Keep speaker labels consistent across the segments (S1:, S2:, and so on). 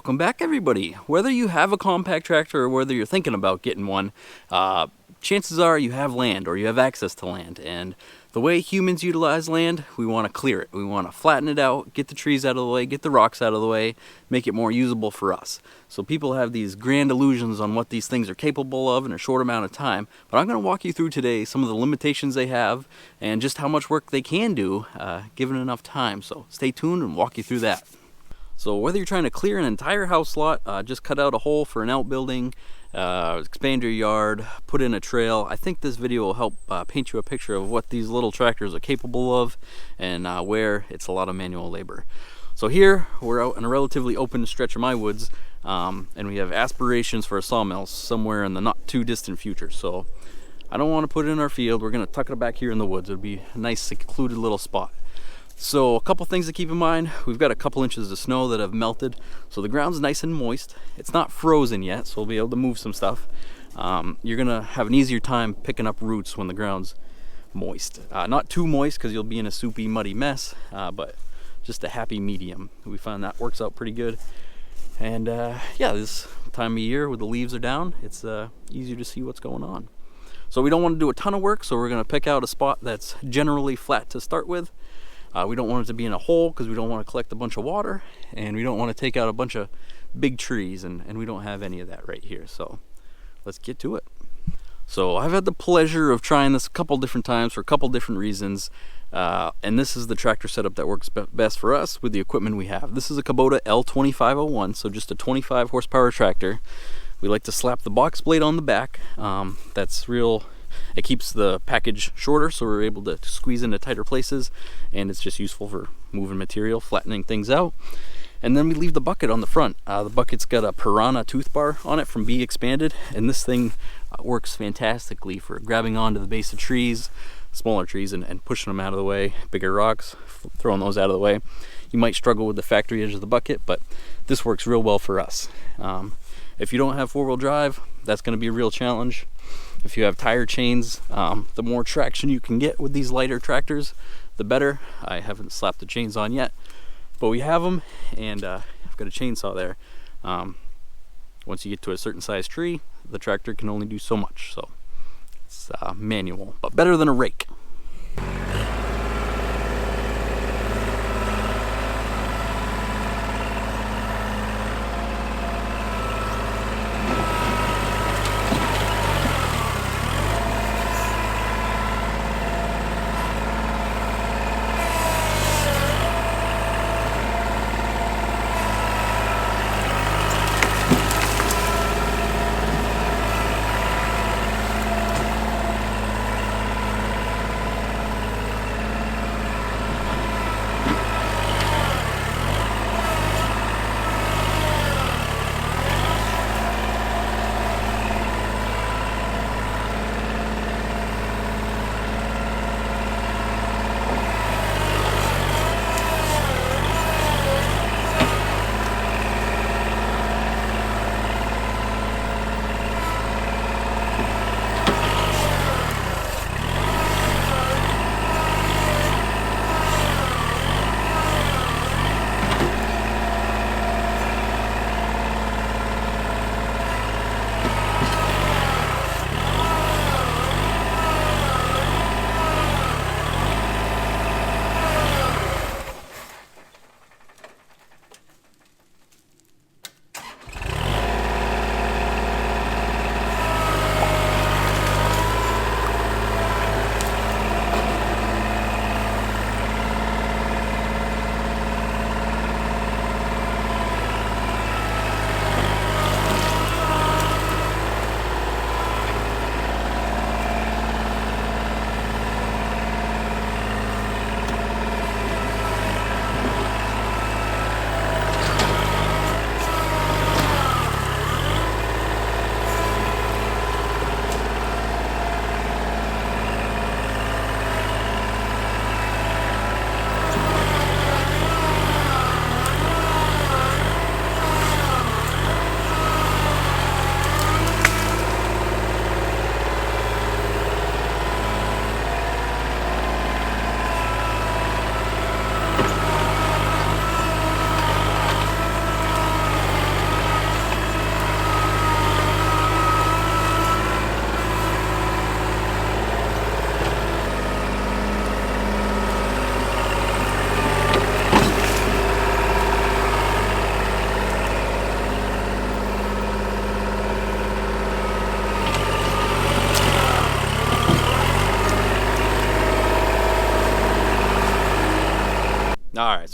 S1: Welcome back, everybody. Whether you have a compact tractor or whether you're thinking about getting one, chances are you have land or you have access to land. And the way humans utilize land, we want to clear it. We want to flatten it out, get the trees out of the way, get the rocks out of the way, make it more usable for us. So people have these grand illusions on what these things are capable of in a short amount of time. But I'm going to walk you through today some of the limitations they have and just how much work they can do given enough time. So stay tuned and walk you through that. So whether you're trying to clear an entire house lot, just cut out a hole for an outbuilding, expand your yard, put in a trail, I think this video will help paint you a picture of what these little tractors are capable of and where it's a lot of manual labor. So here we're out in a relatively open stretch of my woods, and we have aspirations for a sawmill somewhere in the not too distant future. So I don't want to put it in our field. We're going to tuck it back here in the woods. It'll be a nice secluded little spot. So a couple things to keep in mind. We've got a couple inches of snow that have melted, so the ground's nice and moist. It's not frozen yet, so we'll be able to move some stuff. You're gonna have an easier time picking up roots when the ground's moist. Not too moist because you'll be in a soupy, muddy mess, but just a happy medium. We find that works out pretty good. And yeah, this time of year when the leaves are down, it's easier to see what's going on. So we don't want to do a ton of work, so we're gonna pick out a spot that's generally flat to start with. We don't want it to be in a hole because we don't want to collect a bunch of water, and we don't want to take out a bunch of big trees, and we don't have any of that right here. So let's get to it. So I've had the pleasure of trying this a couple different times for a couple different reasons, and this is the tractor setup that works best for us with the equipment we have. This is a Kubota L2501, so just a 25 horsepower tractor. We like to slap the box blade on the back. That's real. It keeps the package shorter, so we're able to squeeze into tighter places, and it's just useful for moving material, flattening things out. And then we leave the bucket on the front. The bucket's got a Pirahna Tooth Bar on it from BXpanded, and this thing works fantastically for grabbing onto the base of trees, smaller trees, and pushing them out of the way, bigger rocks, throwing those out of the way. You might struggle with the factory edge of the bucket, but this works real well for us. If you don't have four-wheel drive, that's going to be a real challenge. If you have tire chains, the more traction you can get with these lighter tractors, the better. I haven't slapped the chains on yet, but we have them, and I've got a chainsaw there. Once you get to a certain size tree, the tractor can only do so much, so it's manual, but better than a rake.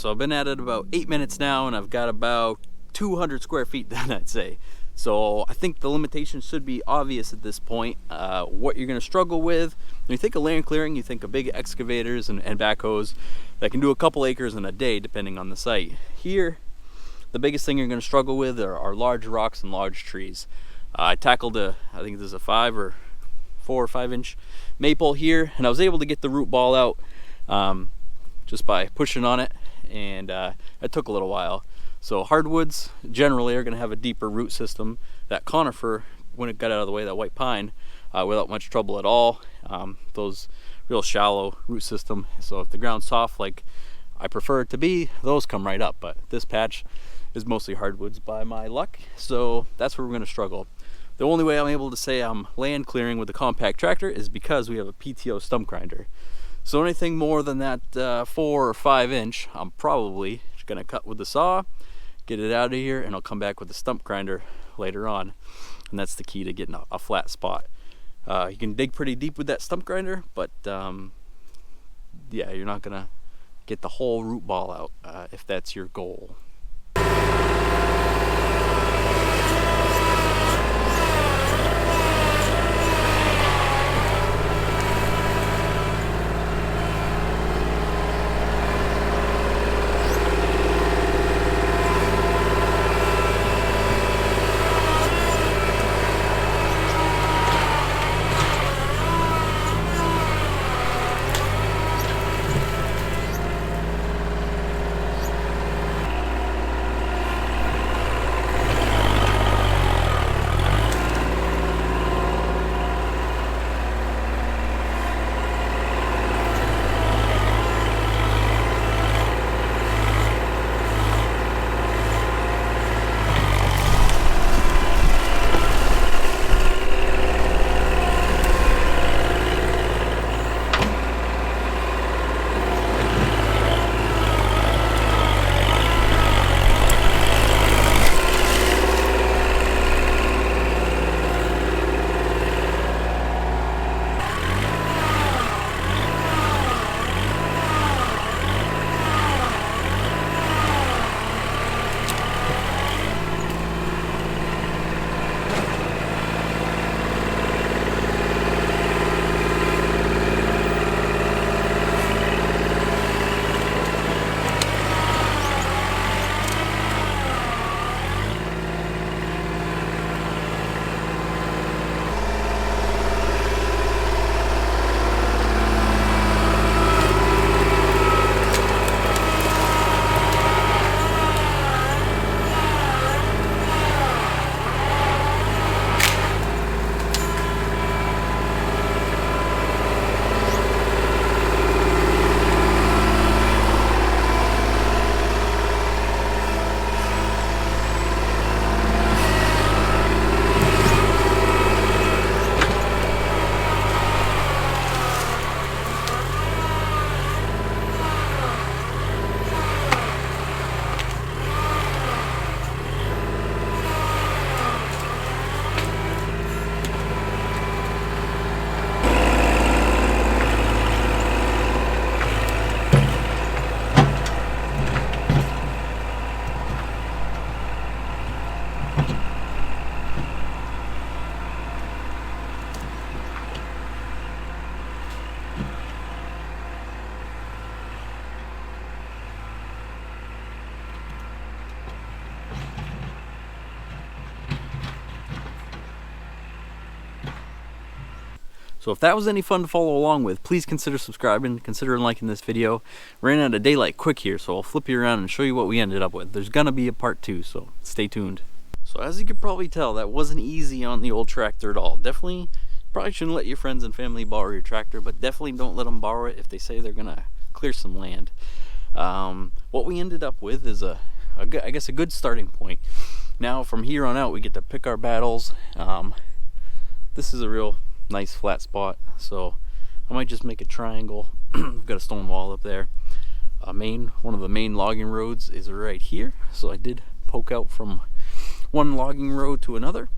S1: So I've been at it about 8 minutes now, and I've got about 200 square feet done, I'd say. So I think the limitations should be obvious at this point. What you're going to struggle with when you think of land clearing, you think of big excavators and backhoes that can do a couple acres in a day depending on the site. Here, the biggest thing you're going to struggle with are large rocks and large trees. I tackled I think this is a 4 or 5 inch maple here, and I was able to get the root ball out just by pushing on it, and it took a little while. So hardwoods generally are going to have a deeper root system. That conifer, when it got out of the way, that white pine, without much trouble at all. Those real shallow root system. So if the ground's soft like I prefer it to be, those come right up. But this patch is mostly hardwoods by my luck, so that's where we're going to struggle. The only way I'm able to say I'm land clearing with the compact tractor is because we have a PTO stump grinder. So anything more than that 4 or 5 inch, I'm probably going to cut with the saw, get it out of here, and I'll come back with the stump grinder later on. And that's the key to getting a flat spot. You can dig pretty deep with that stump grinder, but yeah, you're not going to get the whole root ball out if that's your goal. So if that was any fun to follow along with, please consider subscribing, consider liking this video. Ran out of daylight quick here, so I'll flip you around and show you what we ended up with. There's gonna be a part 2, so stay tuned. So as you could probably tell, that wasn't easy on the old tractor at all. Definitely, probably shouldn't let your friends and family borrow your tractor, but definitely don't let them borrow it if they say they're gonna clear some land. What we ended up with is I guess a good starting point. Now from here on out, we get to pick our battles. This is a real nice flat spot, so I might just make a triangle. I've got a stone wall up there. One of the main logging roads is right here, so I did poke out from one logging road to another.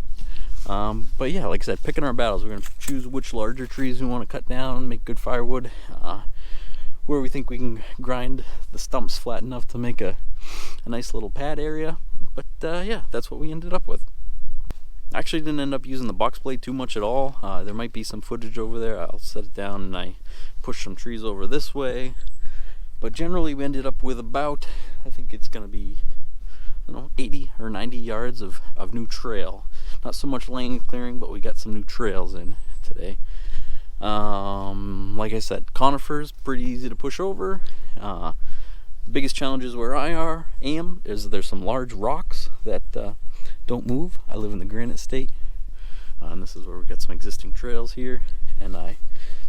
S1: But yeah, like I said, picking our battles. We're going to choose which larger trees we want to cut down, make good firewood. where we think we can grind the stumps flat enough to make a nice little pad area. But yeah, that's what we ended up with. Actually didn't end up using the box blade too much at all. There might be some footage over there. I'll set it down and I push some trees over this way. But generally we ended up with about, I think it's going to be, 80 or 90 yards of new trail. Not so much lane clearing, but we got some new trails in today. Like I said, conifers, pretty easy to push over. The biggest challenges where I am is there's some large rocks that don't move. I live in the granite state, and this is where we got some existing trails here, and I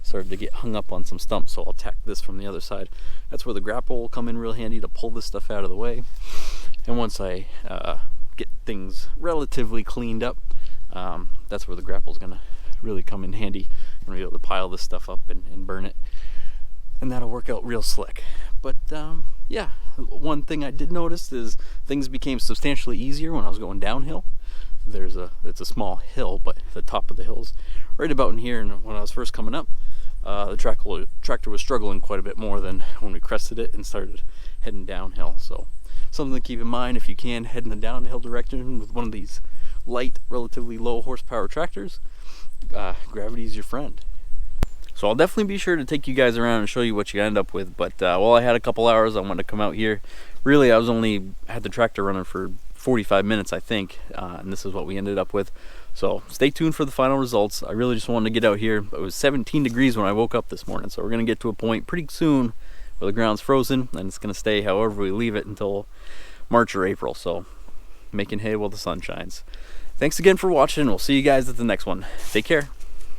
S1: started to get hung up on some stumps, so I'll tack this from the other side. That's where the grapple will come in real handy to pull this stuff out of the way. And once I get things relatively cleaned up, that's where the grapple is going to really come in handy. I'm going to be able to pile this stuff up and burn it, and that'll work out real slick. But yeah, one thing I did notice is things became substantially easier when I was going downhill. It's a small hill, but the top of the hill's right about in here, and when I was first coming up, the tractor was struggling quite a bit more than when we crested it and started heading downhill. So something to keep in mind if you can head in the downhill direction with one of these light, relatively low horsepower tractors. Gravity is your friend. So I'll definitely be sure to take you guys around and show you what you end up with. But while I had a couple hours, I wanted to come out here. Really, I had the tractor running for 45 minutes, I think, and this is what we ended up with. So stay tuned for the final results. I really just wanted to get out here. It was 17 degrees when I woke up this morning, so we're going to get to a point pretty soon where the ground's frozen, and it's going to stay however we leave it until March or April. So making hay while the sun shines. Thanks again for watching. We'll see you guys at the next one. Take care.